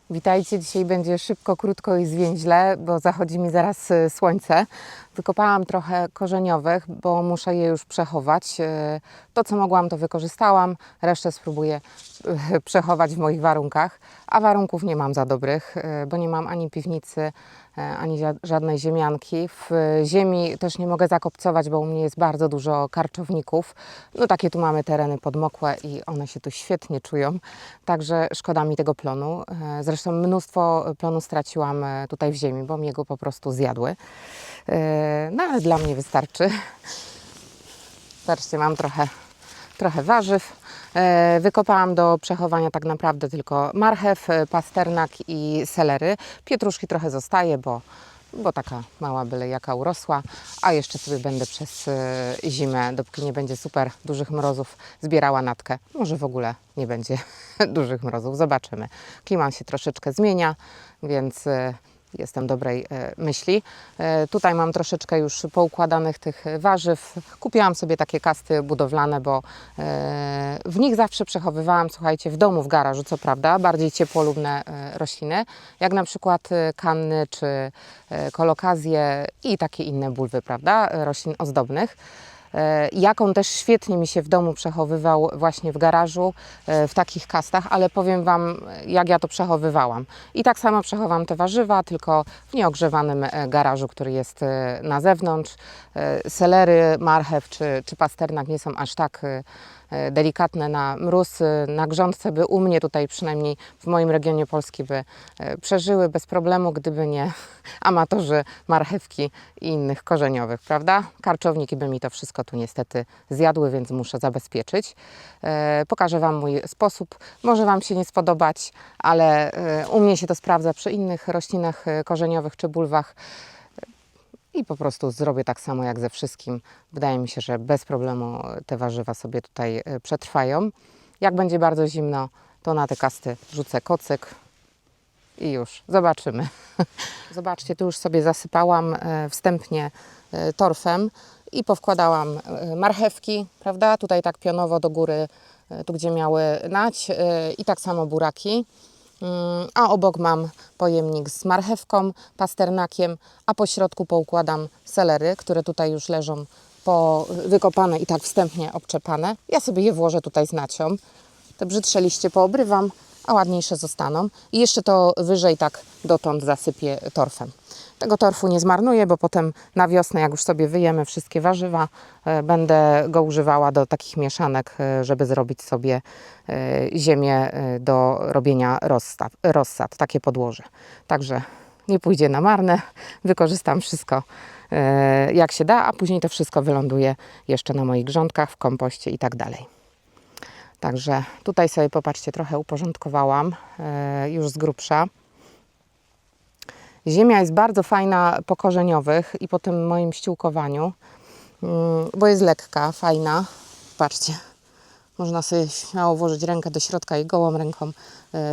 Witajcie, dzisiaj będzie szybko, krótko i zwięźle, bo zachodzi mi zaraz słońce. Wykopałam trochę korzeniowych, bo muszę je już przechować. To, co mogłam, to wykorzystałam, resztę spróbuję przechować w moich warunkach. A warunków nie mam za dobrych, bo nie mam ani piwnicy, ani żadnej ziemianki. W ziemi też nie mogę zakopcować, bo u mnie jest bardzo dużo karczowników. No takie tu mamy tereny podmokłe i one się tu świetnie czują, także szkoda mi tego plonu. Zresztą mnóstwo plonu straciłam tutaj w ziemi, bo mnie go po prostu zjadły. No ale dla mnie wystarczy. Zobaczcie, mam trochę warzyw. Wykopałam do przechowania tak naprawdę tylko marchew, pasternak i selery. Pietruszki trochę zostaje, bo taka mała byle jaka urosła, a jeszcze sobie będę przez zimę, dopóki nie będzie super dużych mrozów, zbierała natkę. Może w ogóle nie będzie dużych mrozów, zobaczymy. Klimat się troszeczkę zmienia, więc jestem dobrej myśli. Tutaj mam troszeczkę już poukładanych tych warzyw. Kupiłam sobie takie kasty budowlane, bo w nich zawsze przechowywałam, słuchajcie, w domu, w garażu, co prawda, bardziej ciepłolubne rośliny, jak na przykład kanny czy kolokazje i takie inne bulwy, prawda, roślin ozdobnych. Jak on też świetnie mi się w domu przechowywał właśnie w garażu, w takich kastach, ale powiem Wam, jak ja to przechowywałam. I tak samo przechowam te warzywa, tylko w nieogrzewanym garażu, który jest na zewnątrz. Selery, marchew czy pasternak nie są aż tak delikatne na mróz, na grządce by u mnie tutaj, przynajmniej w moim regionie Polski, by przeżyły bez problemu, gdyby nie amatorzy marchewki i innych korzeniowych, prawda? Karczowniki by mi to wszystko tu niestety zjadły, więc muszę zabezpieczyć. Pokażę Wam mój sposób. Może Wam się nie spodobać, ale u mnie się to sprawdza przy innych roślinach korzeniowych czy bulwach. I po prostu zrobię tak samo jak ze wszystkim. Wydaje mi się, że bez problemu te warzywa sobie tutaj przetrwają. Jak będzie bardzo zimno, to na te kasty rzucę kocyk i już zobaczymy. Zobaczcie, tu już sobie zasypałam wstępnie torfem i powkładałam marchewki, prawda? Tutaj tak pionowo do góry, tu gdzie miały nać, i tak samo buraki. A obok mam pojemnik z marchewką, pasternakiem, a po środku poukładam selery, które tutaj już leżą wykopane i tak wstępnie obczepane. Ja sobie je włożę tutaj z nacią. Te brzydsze liście poobrywam, a ładniejsze zostaną. I jeszcze to wyżej tak dotąd zasypię torfem. Tego torfu nie zmarnuję, bo potem na wiosnę, jak już sobie wyjemy wszystkie warzywa, będę go używała do takich mieszanek, żeby zrobić sobie ziemię do robienia rozsad, takie podłoże. Także nie pójdzie na marne, wykorzystam wszystko jak się da, a później to wszystko wyląduje jeszcze na moich grządkach, w kompoście i tak dalej. Także tutaj sobie, popatrzcie, trochę uporządkowałam już z grubsza. Ziemia jest bardzo fajna po korzeniowych i po tym moim ściółkowaniu, bo jest lekka, fajna. Patrzcie, można sobie śmiało włożyć rękę do środka i gołą ręką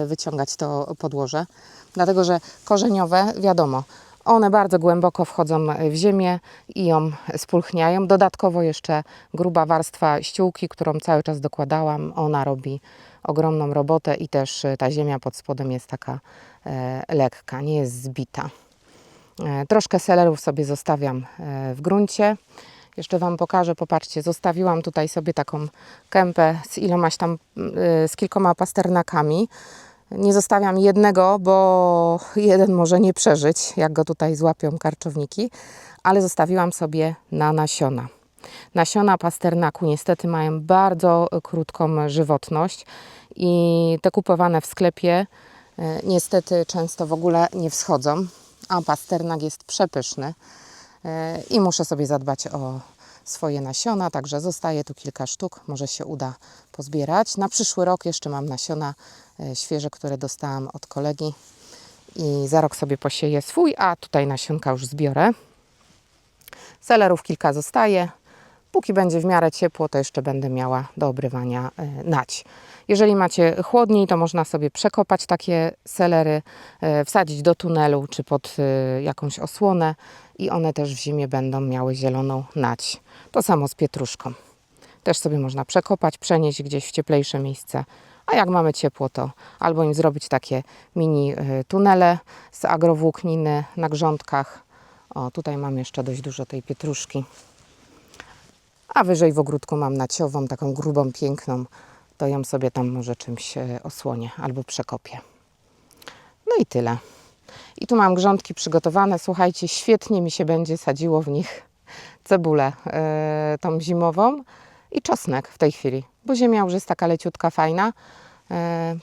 wyciągać to podłoże. Dlatego, że korzeniowe, wiadomo, one bardzo głęboko wchodzą w ziemię i ją spulchniają. Dodatkowo jeszcze gruba warstwa ściółki, którą cały czas dokładałam, ona robi ogromną robotę i też ta ziemia pod spodem jest taka lekka, nie jest zbita. Troszkę selerów sobie zostawiam w gruncie. Jeszcze Wam pokażę, popatrzcie, zostawiłam tutaj sobie taką kępę z kilkoma pasternakami. Nie zostawiam jednego, bo jeden może nie przeżyć, jak go tutaj złapią karczowniki, ale zostawiłam sobie na nasiona. Nasiona pasternaku niestety mają bardzo krótką żywotność i te kupowane w sklepie niestety często w ogóle nie wschodzą, a pasternak jest przepyszny i muszę sobie zadbać o swoje nasiona, także zostaje tu kilka sztuk, może się uda pozbierać. Na przyszły rok jeszcze mam nasiona świeże, które dostałam od kolegi i za rok sobie posieję swój, a tutaj nasionka już zbiorę. Selerów kilka zostaje. Póki będzie w miarę ciepło, to jeszcze będę miała do obrywania nać. Jeżeli macie chłodniej, to można sobie przekopać takie selery, wsadzić do tunelu czy pod jakąś osłonę i one też w zimie będą miały zieloną nać. To samo z pietruszką. Też sobie można przekopać, przenieść gdzieś w cieplejsze miejsce, A jak mamy ciepło, to albo im zrobić takie mini tunele z agrowłókniny na grządkach. O, tutaj mam jeszcze dość dużo tej pietruszki. A wyżej w ogródku mam naciową, taką grubą, piękną. To ją sobie tam może czymś osłonię albo przekopię. No i tyle. I tu mam grządki przygotowane. Słuchajcie, świetnie mi się będzie sadziło w nich cebulę tą zimową i czosnek w tej chwili, bo ziemia już jest taka leciutka, fajna.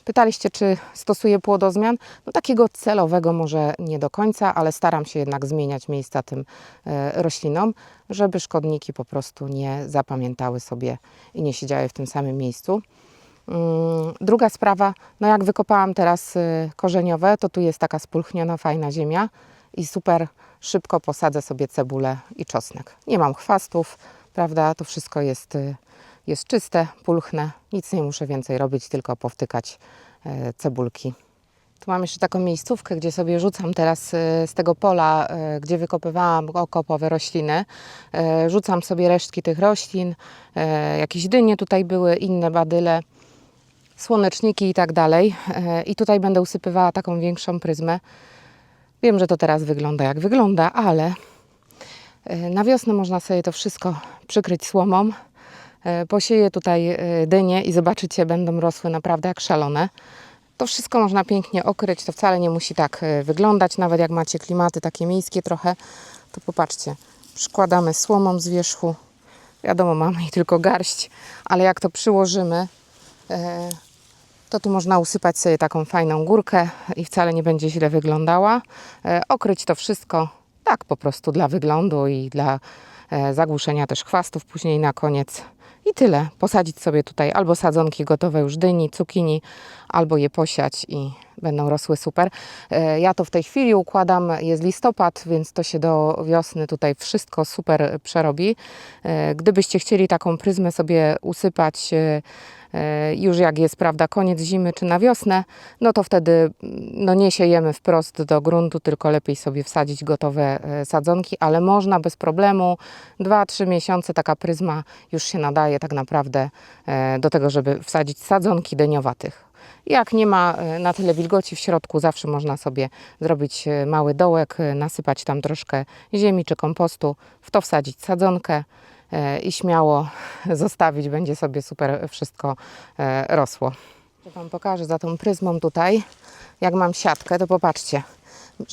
Pytaliście, czy stosuję płodozmian? No takiego celowego może nie do końca, ale staram się jednak zmieniać miejsca tym roślinom, żeby szkodniki po prostu nie zapamiętały sobie i nie siedziały w tym samym miejscu. Druga sprawa, no jak wykopałam teraz korzeniowe, to tu jest taka spulchniona, fajna ziemia i super szybko posadzę sobie cebulę i czosnek. Nie mam chwastów, prawda, to wszystko jest czyste, pulchne, nic nie muszę więcej robić, tylko powtykać cebulki. Tu mam jeszcze taką miejscówkę, gdzie sobie rzucam teraz z tego pola, gdzie wykopywałam okopowe rośliny. Rzucam sobie resztki tych roślin, jakieś dynie tutaj były, inne badyle, słoneczniki i tak dalej. I tutaj będę usypywała taką większą pryzmę. Wiem, że to teraz wygląda jak wygląda, ale na wiosnę można sobie to wszystko przykryć słomą. Posieję tutaj dynie i zobaczycie, będą rosły naprawdę jak szalone. To wszystko można pięknie okryć, to wcale nie musi tak wyglądać. Nawet jak macie klimaty takie miejskie trochę, to popatrzcie, przykładamy słomą z wierzchu. Wiadomo, mamy ich tylko garść, ale jak to przyłożymy, to tu można usypać sobie taką fajną górkę i wcale nie będzie źle wyglądała. Okryć to wszystko tak po prostu dla wyglądu i dla zagłuszenia też chwastów później na koniec. I tyle. Posadzić sobie tutaj albo sadzonki gotowe już dyni, cukinii, albo je posiać i będą rosły super. Ja to w tej chwili układam, jest listopad, więc to się do wiosny tutaj wszystko super przerobi. Gdybyście chcieli taką pryzmę sobie usypać już jak jest, prawda, koniec zimy czy na wiosnę, no to wtedy no nie siejemy wprost do gruntu, tylko lepiej sobie wsadzić gotowe sadzonki, ale można bez problemu. 2-3 miesiące taka pryzma już się nadaje tak naprawdę do tego, żeby wsadzić sadzonki dyniowatych. Jak nie ma na tyle wilgoci w środku, zawsze można sobie zrobić mały dołek, nasypać tam troszkę ziemi czy kompostu, w to wsadzić sadzonkę i śmiało zostawić, będzie sobie super wszystko rosło. Wam pokażę za tą pryzmą tutaj, jak mam siatkę, to popatrzcie.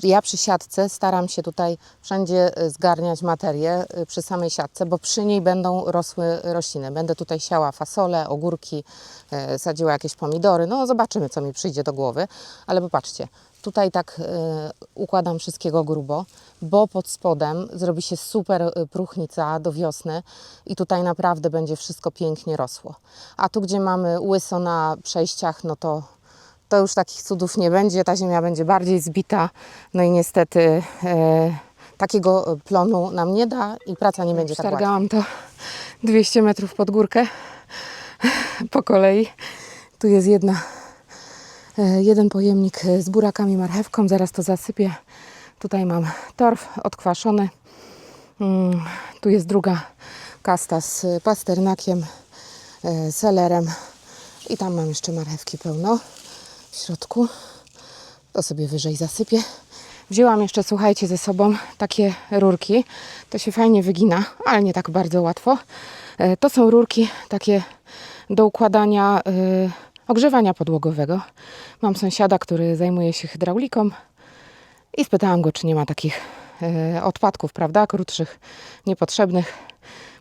Ja przy siatce staram się tutaj wszędzie zgarniać materię przy samej siatce, bo przy niej będą rosły rośliny. Będę tutaj siała fasole, ogórki, sadziła jakieś pomidory. No zobaczymy, co mi przyjdzie do głowy. Ale popatrzcie, tutaj tak układam wszystkiego grubo, bo pod spodem zrobi się super próchnica do wiosny i tutaj naprawdę będzie wszystko pięknie rosło. A tu, gdzie mamy łyso na przejściach, no to już takich cudów nie będzie, ta ziemia będzie bardziej zbita, no i niestety takiego plonu nam nie da i praca nie będzie tak łatwa. Przetargałam to 200 metrów pod górkę po kolei. Tu jest jeden pojemnik z burakami, marchewką, zaraz to zasypię. Tutaj mam torf odkwaszony, tu jest druga kasta z pasternakiem, selerem i tam mam jeszcze marchewki pełno w środku. To sobie wyżej zasypię. Wzięłam jeszcze, słuchajcie, ze sobą takie rurki. To się fajnie wygina, ale nie tak bardzo łatwo. To są rurki takie do układania ogrzewania podłogowego. Mam sąsiada, który zajmuje się hydrauliką i spytałam go, czy nie ma takich odpadków, prawda, krótszych, niepotrzebnych.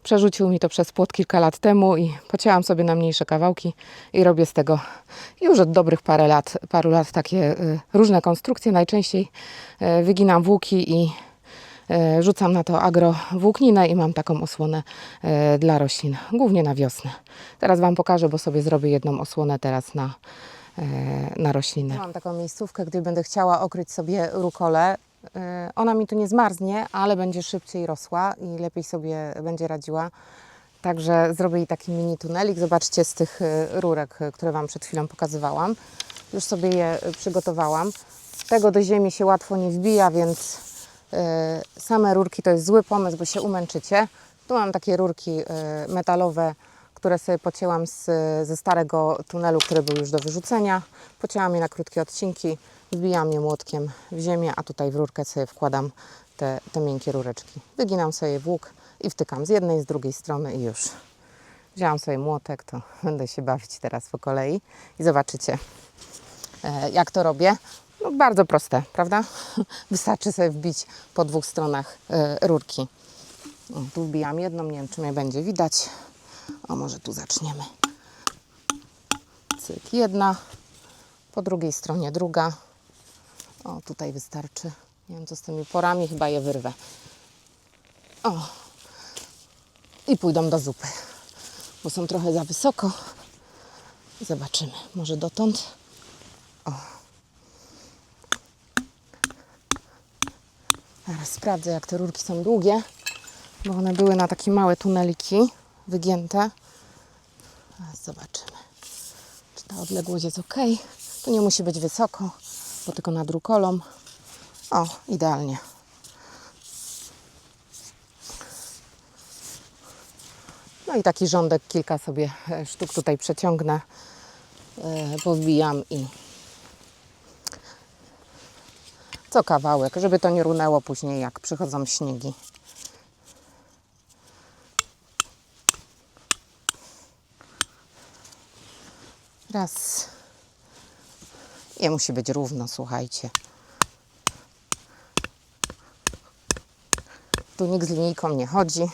Przerzucił mi to przez płot kilka lat temu i pocięłam sobie na mniejsze kawałki i robię z tego już od dobrych paru lat takie różne konstrukcje. Najczęściej wyginam włóki i rzucam na to agrowłókninę i mam taką osłonę dla roślin, głównie na wiosnę. Teraz Wam pokażę, bo sobie zrobię jedną osłonę teraz na rośliny. Mam taką miejscówkę, gdzie będę chciała okryć sobie rukolę. Ona mi tu nie zmarznie, ale będzie szybciej rosła i lepiej sobie będzie radziła. Także zrobię jej taki mini tunelik. Zobaczcie, z tych rurek, które Wam przed chwilą pokazywałam. Już sobie je przygotowałam. Tego do ziemi się łatwo nie wbija, więc same rurki to jest zły pomysł, bo się umęczycie. Tu mam takie rurki metalowe, które sobie pocięłam ze starego tunelu, który był już do wyrzucenia. Pocięłam je na krótkie odcinki, wbijam je młotkiem w ziemię, a tutaj w rurkę sobie wkładam te miękkie rureczki. Wyginam sobie w łuk i wtykam z jednej, z drugiej strony i już. Wzięłam sobie młotek, to będę się bawić teraz po kolei i zobaczycie, jak to robię. No, bardzo proste, prawda? Wystarczy sobie wbić po dwóch stronach rurki. O, tu wbijam jedną, nie wiem, czy mnie będzie widać. O, może tu zaczniemy. Cyk, jedna, po drugiej stronie druga. O, tutaj wystarczy. Nie wiem, co z tymi porami, chyba je wyrwę. O, i pójdą do zupy, bo są trochę za wysoko. Zobaczymy, może dotąd. O. Teraz sprawdzę, jak te rurki są długie, bo one były na takie małe tuneliki wygięte. Teraz zobaczymy, czy ta odległość jest ok. Tu nie musi być wysoko, bo tylko nad rukolą. O, idealnie. No i taki rządek, kilka sobie sztuk tutaj przeciągnę, powbijam i co kawałek, żeby to nie runęło później, jak przychodzą śniegi. Raz. Nie musi być równo, słuchajcie. Tu nikt z linijką nie chodzi.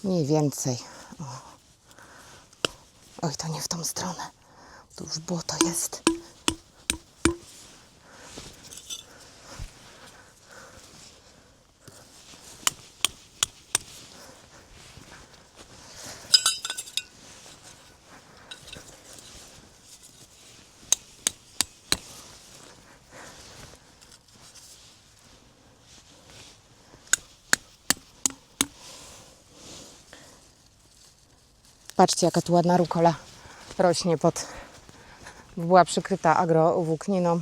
Mniej więcej. O. Oj, to nie w tą stronę. Tu już błoto jest. Patrzcie, jaka tu ładna rukola rośnie była przykryta agrowłókniną.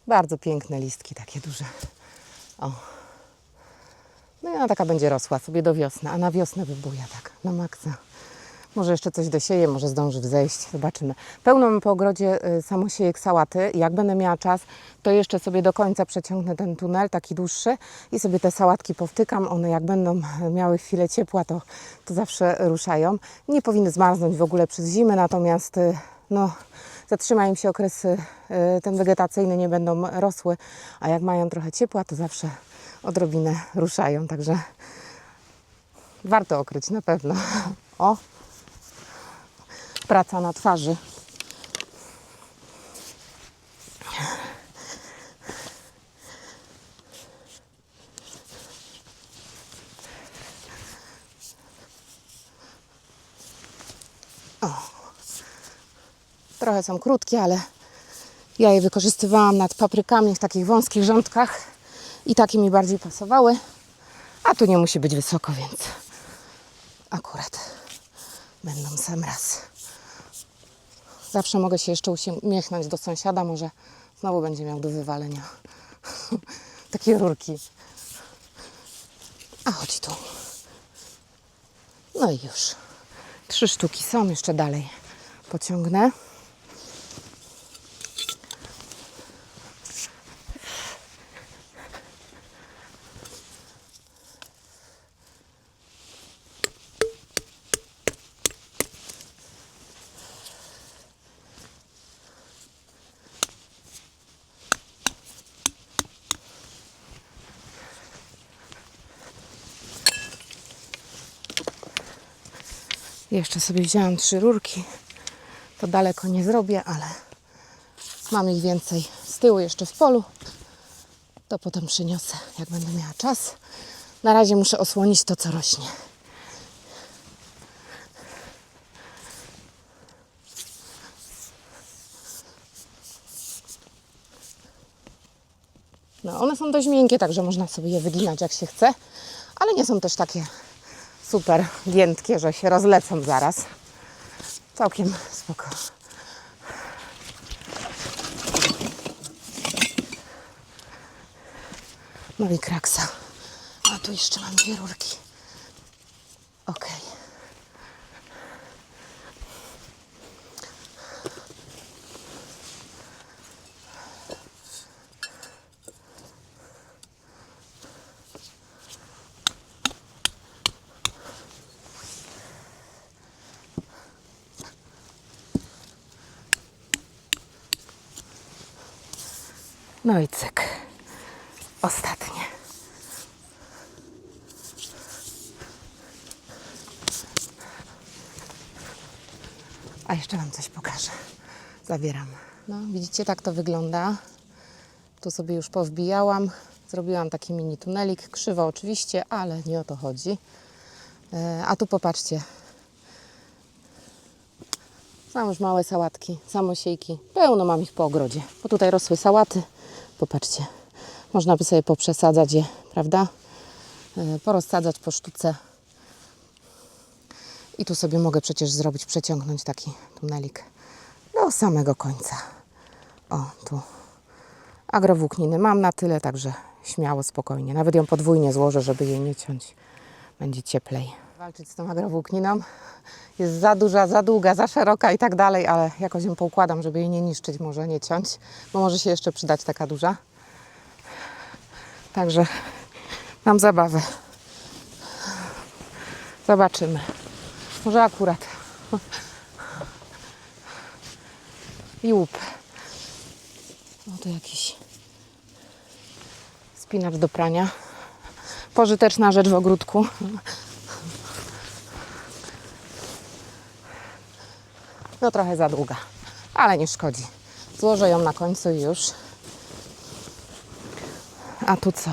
Bardzo piękne listki, takie duże. O. No i ona taka będzie rosła sobie do wiosny, a na wiosnę wybuja tak, na maksa. Może jeszcze coś dosieję, może zdąży wzejść, zobaczymy. Pełno mam po ogrodzie samosiejek sałaty. Jak będę miała czas, to jeszcze sobie do końca przeciągnę ten tunel, taki dłuższy i sobie te sałatki powtykam. One jak będą miały chwilę ciepła, to zawsze ruszają. Nie powinny zmarznąć w ogóle przez zimę, natomiast no, zatrzyma im się okres ten wegetacyjny, nie będą rosły, a jak mają trochę ciepła, to zawsze odrobinę ruszają, także warto okryć na pewno. O! Praca na twarzy. O. Trochę są krótkie, ale ja je wykorzystywałam nad paprykami w takich wąskich rządkach i takie mi bardziej pasowały. A tu nie musi być wysoko, więc akurat będą sam raz. Zawsze mogę się jeszcze uśmiechnąć do sąsiada, może znowu będzie miał do wywalenia takie rurki. A chodź tu. No i już. 3 sztuki są, jeszcze dalej pociągnę. Jeszcze sobie wzięłam 3 rurki. To daleko nie zrobię, ale mam ich więcej z tyłu jeszcze w polu. To potem przyniosę, jak będę miała czas. Na razie muszę osłonić to, co rośnie. No, one są dość miękkie, także można sobie je wyginać jak się chce, ale nie są też takie super giętkie, że się rozlecą zaraz. Całkiem spoko. No i kraksa. A tu jeszcze mam 2 rurki. Ok. No i cyk. Ostatnie. A jeszcze Wam coś pokażę. Zabieram. No, widzicie, tak to wygląda. Tu sobie już powbijałam. Zrobiłam taki mini tunelik. Krzywo oczywiście, ale nie o to chodzi. A tu popatrzcie. Są już małe sałatki, samosiejki. Pełno mam ich po ogrodzie. Bo tutaj rosły sałaty. Popatrzcie. Można by sobie poprzesadzać je, prawda? Porozsadzać po sztuce. I tu sobie mogę przecież zrobić, przeciągnąć taki tunelik do samego końca. O, tu agrowłókniny mam na tyle, także śmiało, spokojnie. Nawet ją podwójnie złożę, żeby jej nie ciąć. Będzie cieplej. Walczyć z tą agrowłókniną. Jest za duża, za długa, za szeroka i tak dalej, ale jakoś ją poukładam, żeby jej nie niszczyć, może nie ciąć, bo może się jeszcze przydać taka duża. Także mam zabawę. Zobaczymy. Może akurat. I łup. Oto jakiś spinacz do prania. Pożyteczna rzecz w ogródku. No trochę za długa, ale nie szkodzi. Złożę ją na końcu i już. A tu co?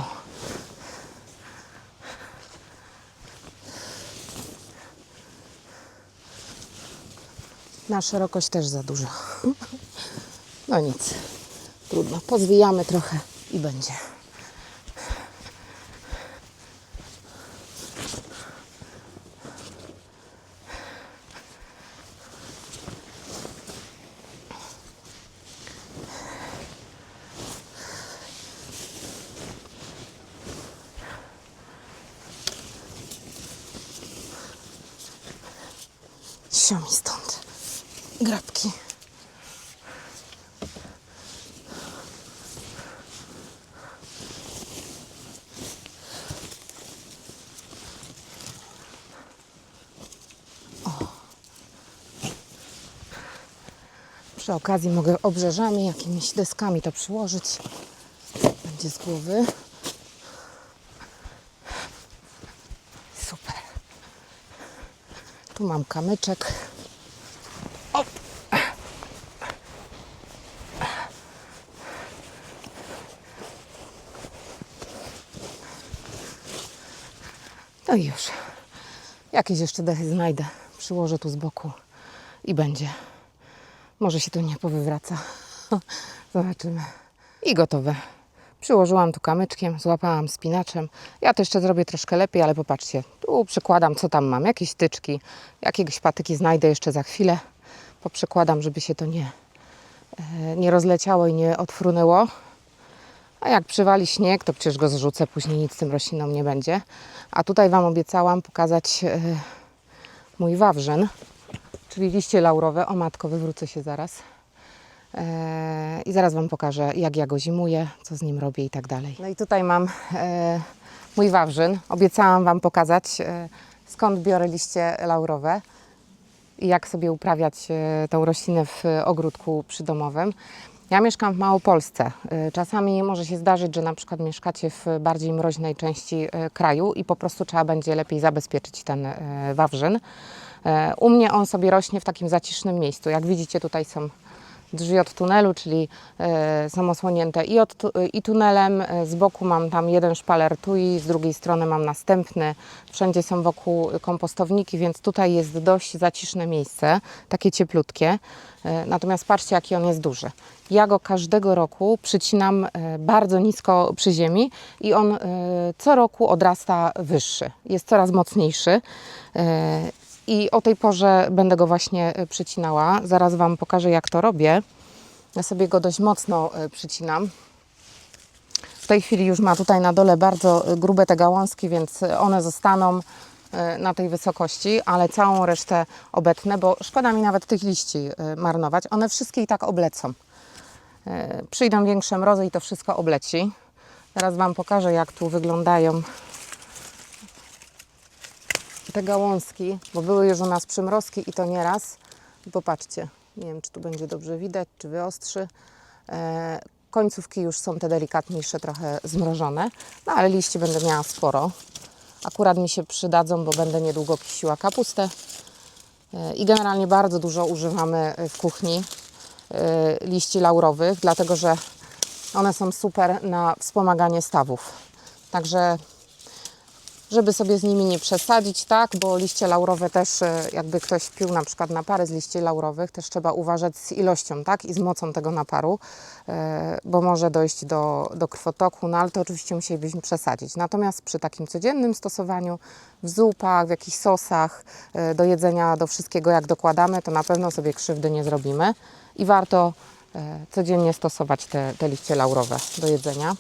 Na szerokość też za dużo. No nic, trudno. Pozwijamy trochę i będzie. Sio mi stąd grabki. O. Przy okazji mogę obrzeżami, jakimiś deskami to przyłożyć. Będzie z głowy. Super. Tu mam kamyczek. O! No i już. Jakieś jeszcze dechy znajdę. Przyłożę tu z boku i będzie. Może się to nie powywraca. Zobaczymy. I gotowe. Przyłożyłam tu kamyczkiem, złapałam spinaczem. Ja to jeszcze zrobię troszkę lepiej, ale popatrzcie. Tu przykładam, co tam mam. Jakieś tyczki, jakieś patyki znajdę jeszcze za chwilę. Poprzykładam, żeby się to nie rozleciało i nie odfrunęło. A jak przywali śnieg, to przecież go zrzucę. Później nic z tym roślinom nie będzie. A tutaj Wam obiecałam pokazać mój wawrzyn, czyli liście laurowe. O matko, wywrócę się zaraz. I zaraz Wam pokażę, jak ja go zimuję, co z nim robię i tak dalej. No i tutaj mam mój wawrzyn. Obiecałam Wam pokazać, skąd biorę liście laurowe i jak sobie uprawiać tą roślinę w ogródku przydomowym. Ja mieszkam w Małopolsce. Czasami może się zdarzyć, że na przykład mieszkacie w bardziej mroźnej części kraju i po prostu trzeba będzie lepiej zabezpieczyć ten wawrzyn. U mnie on sobie rośnie w takim zacisznym miejscu. Jak widzicie, tutaj są drzwi od tunelu, czyli są osłonięte i tunelem. Z boku mam tam jeden szpaler tui, z drugiej strony mam następny. Wszędzie są wokół kompostowniki, więc tutaj jest dość zaciszne miejsce, takie cieplutkie. Natomiast patrzcie, jaki on jest duży. Ja go każdego roku przycinam bardzo nisko przy ziemi i on co roku odrasta wyższy. Jest coraz mocniejszy. I o tej porze będę go właśnie przycinała. Zaraz Wam pokażę, jak to robię. Ja sobie go dość mocno przycinam. tej chwili już ma tutaj na dole bardzo grube te gałązki, więc one zostaną na tej wysokości, ale całą resztę obetnę, bo szkoda mi nawet tych liści marnować. One wszystkie i tak oblecą. Przyjdą większe mrozy i to wszystko obleci. Teraz Wam pokażę, jak tu wyglądają te gałązki, bo były już u nas przymrozki i to nieraz. I popatrzcie, nie wiem, czy tu będzie dobrze widać, czy wyostrzy. Końcówki już są te delikatniejsze, trochę zmrożone, no ale liści będę miała sporo. Akurat mi się przydadzą, bo będę niedługo kisiła kapustę. I generalnie bardzo dużo używamy w kuchni liści laurowych, dlatego że one są super na wspomaganie stawów. Także żeby sobie z nimi nie przesadzić, tak, bo liście laurowe też, jakby ktoś pił na przykład napary z liści laurowych, też trzeba uważać z ilością, tak, i z mocą tego naparu, bo może dojść do krwotoku, no ale to oczywiście musielibyśmy przesadzić. Natomiast przy takim codziennym stosowaniu, w zupach, w jakichś sosach, do jedzenia, do wszystkiego jak dokładamy, to na pewno sobie krzywdy nie zrobimy i warto codziennie stosować te liście laurowe do jedzenia.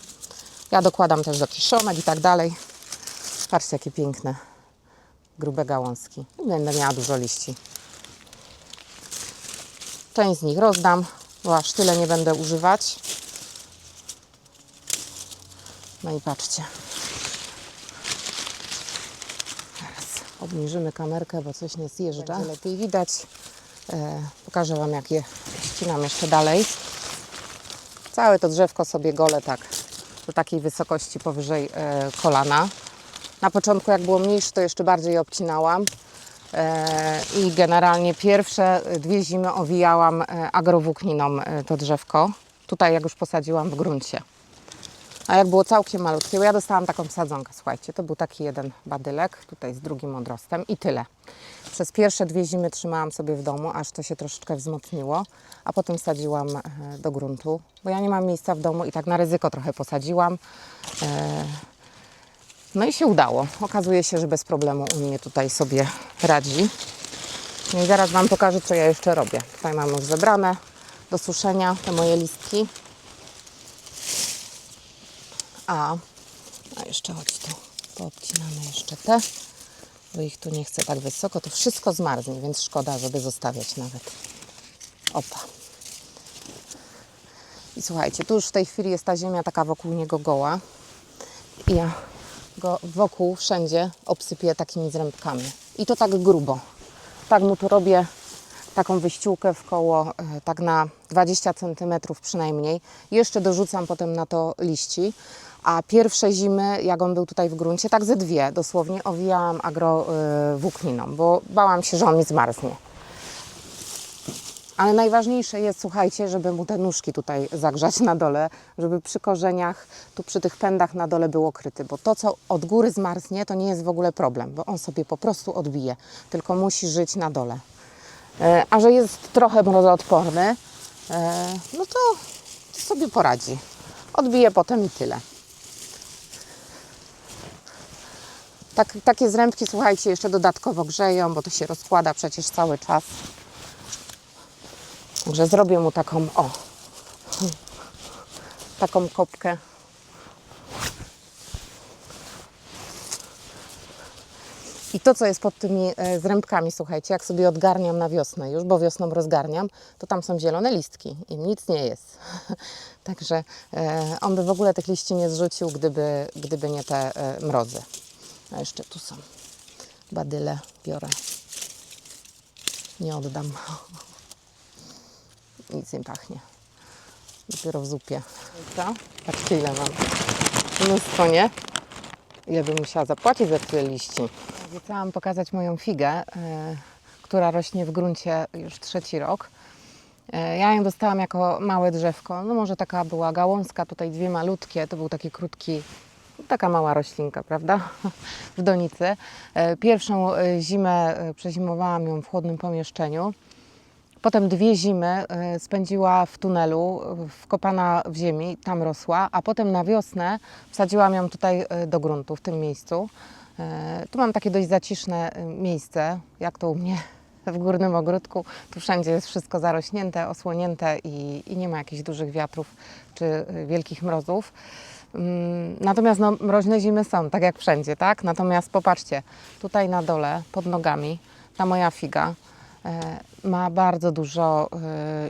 Ja dokładam też do kiszonek i tak dalej. Patrzcie, jakie piękne, grube gałązki. Będę miała dużo liści. Część z nich rozdam, bo aż tyle nie będę używać. No i patrzcie. Teraz obniżymy kamerkę, bo coś nie zjeżdża. Będzie lepiej widać. Pokażę Wam, jak je ścinam jeszcze dalej. Całe to drzewko sobie golę tak do takiej wysokości powyżej kolana. Na początku, jak było mniejsze, to jeszcze bardziej je obcinałam i generalnie pierwsze 2 zimy owijałam agrowłókniną to drzewko. Tutaj jak już posadziłam w gruncie. A jak było całkiem malutkie, bo ja dostałam taką sadzonkę, słuchajcie, to był taki jeden badylek, tutaj z drugim odrostem i tyle. Przez pierwsze 2 zimy trzymałam sobie w domu, aż to się troszeczkę wzmocniło, a potem sadziłam do gruntu, bo ja nie mam miejsca w domu i tak na ryzyko trochę posadziłam. No i się udało. Okazuje się, że bez problemu u mnie tutaj sobie radzi. No i zaraz Wam pokażę, co ja jeszcze robię. Tutaj mam już zebrane do suszenia te moje listki. A jeszcze chodź tu, poobcinamy jeszcze te, bo ich tu nie chcę tak wysoko. To wszystko zmarznie, więc szkoda, żeby zostawiać nawet. Opa. I słuchajcie, tu już w tej chwili jest ta ziemia taka wokół niego goła. I ja go wokół wszędzie obsypię takimi zrębkami. I to tak grubo. Tak mu tu robię taką wyściółkę w koło, tak na 20 cm przynajmniej. Jeszcze dorzucam potem na to liści. A pierwsze zimy, jak on był tutaj w gruncie, tak ze 2 dosłownie owijałam agrowłókniną, bo bałam się, że on mi zmarznie. Ale najważniejsze jest, słuchajcie, żeby mu te nóżki tutaj zagrzać na dole, żeby przy korzeniach, tu przy tych pędach na dole było kryty, bo to, co od góry zmarznie, to nie jest w ogóle problem, bo on sobie po prostu odbije, tylko musi żyć na dole. A że jest trochę mrozoodporny, no to sobie poradzi. Odbije potem i tyle. Takie zrębki, słuchajcie, jeszcze dodatkowo grzeją, bo to się rozkłada przecież cały czas. Także zrobię mu taką, taką kopkę. I to, co jest pod tymi zrębkami, słuchajcie, jak sobie odgarniam na wiosnę już, bo wiosną rozgarniam, to tam są zielone listki, im nic nie jest. Także on by w ogóle tych liści nie zrzucił, gdyby nie te mrozy. A jeszcze tu są badyle, biorę. Nie oddam. Nic nie pachnie. Dopiero w zupie. Patrzcie, ile mam. Mnóstwo, nie? Ile bym musiała zapłacić za tyle liści. Chciałam pokazać moją figę, która rośnie w gruncie już 3. rok. Ja ją dostałam jako małe drzewko. No może taka była gałązka, tutaj 2 malutkie. To był taki krótki, taka mała roślinka, prawda? W donicy. Pierwszą zimę przezimowałam ją w chłodnym pomieszczeniu. Potem 2 zimy spędziła w tunelu, wkopana w ziemi, tam rosła, a potem na wiosnę wsadziłam ją tutaj do gruntu, w tym miejscu. Tu mam takie dość zaciszne miejsce, jak to u mnie w górnym ogródku. Tu wszędzie jest wszystko zarośnięte, osłonięte i nie ma jakichś dużych wiatrów czy wielkich mrozów. Natomiast no, mroźne zimy są, tak jak wszędzie, tak? Natomiast popatrzcie, tutaj na dole, pod nogami, ta moja figa ma bardzo dużo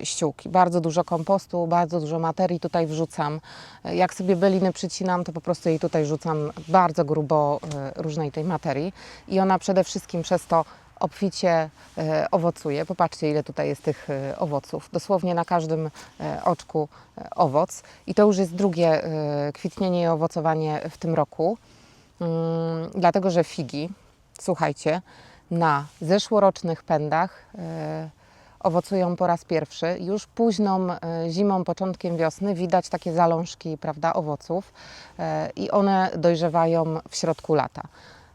ściółki, bardzo dużo kompostu, bardzo dużo materii tutaj wrzucam. Jak sobie byliny przycinam, to po prostu jej tutaj rzucam bardzo grubo różnej tej materii i ona przede wszystkim przez to obficie owocuje. Popatrzcie, ile tutaj jest tych owoców. Dosłownie na każdym oczku owoc. I to już jest drugie kwitnienie i owocowanie w tym roku. Dlatego, że figi, słuchajcie, na zeszłorocznych pędach owocują po raz pierwszy. Już późną zimą, początkiem wiosny widać takie zalążki, prawda, owoców i one dojrzewają w środku lata.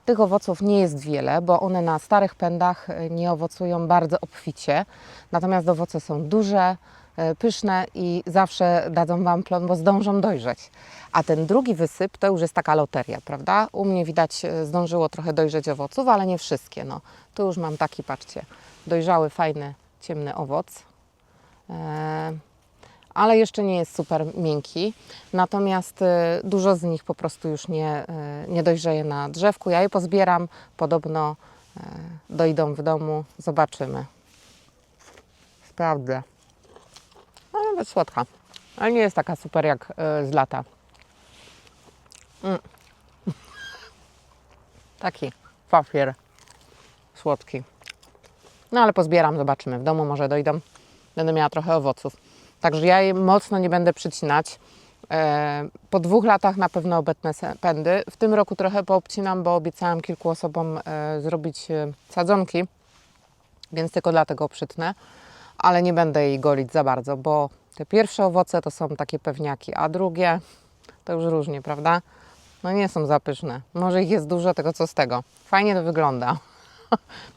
Tych owoców nie jest wiele, bo one na starych pędach nie owocują bardzo obficie, natomiast owoce są duże, pyszne i zawsze dadzą Wam plon, bo zdążą dojrzeć. A ten drugi wysyp to już jest taka loteria, prawda? U mnie widać zdążyło trochę dojrzeć owoców, ale nie wszystkie. No, tu już mam taki, patrzcie, dojrzały, fajny, ciemny owoc. Ale jeszcze nie jest super miękki, natomiast dużo z nich po prostu już nie dojrzeje na drzewku. Ja je pozbieram, podobno dojdą w domu, zobaczymy. Sprawdzę. No, nawet słodka, ale nie jest taka super jak z lata. Taki papier słodki. No ale pozbieram, zobaczymy. W domu może dojdą, będę miała trochę owoców. Także ja je mocno nie będę przycinać. Po 2 latach na pewno obetnę pędy. W tym roku trochę poobcinam, bo obiecałam kilku osobom zrobić sadzonki, więc tylko dlatego przytnę. Ale nie będę jej golić za bardzo, bo te pierwsze owoce to są takie pewniaki, a drugie to już różnie, prawda? No nie są za pyszne. Może ich jest dużo, tego co z tego. Fajnie to wygląda.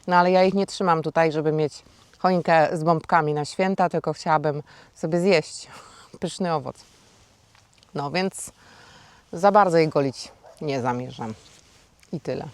No ale ja ich nie trzymam tutaj, żeby mieć choinkę z bombkami na święta, tylko chciałabym sobie zjeść pyszny owoc. No więc za bardzo jej golić nie zamierzam. I tyle.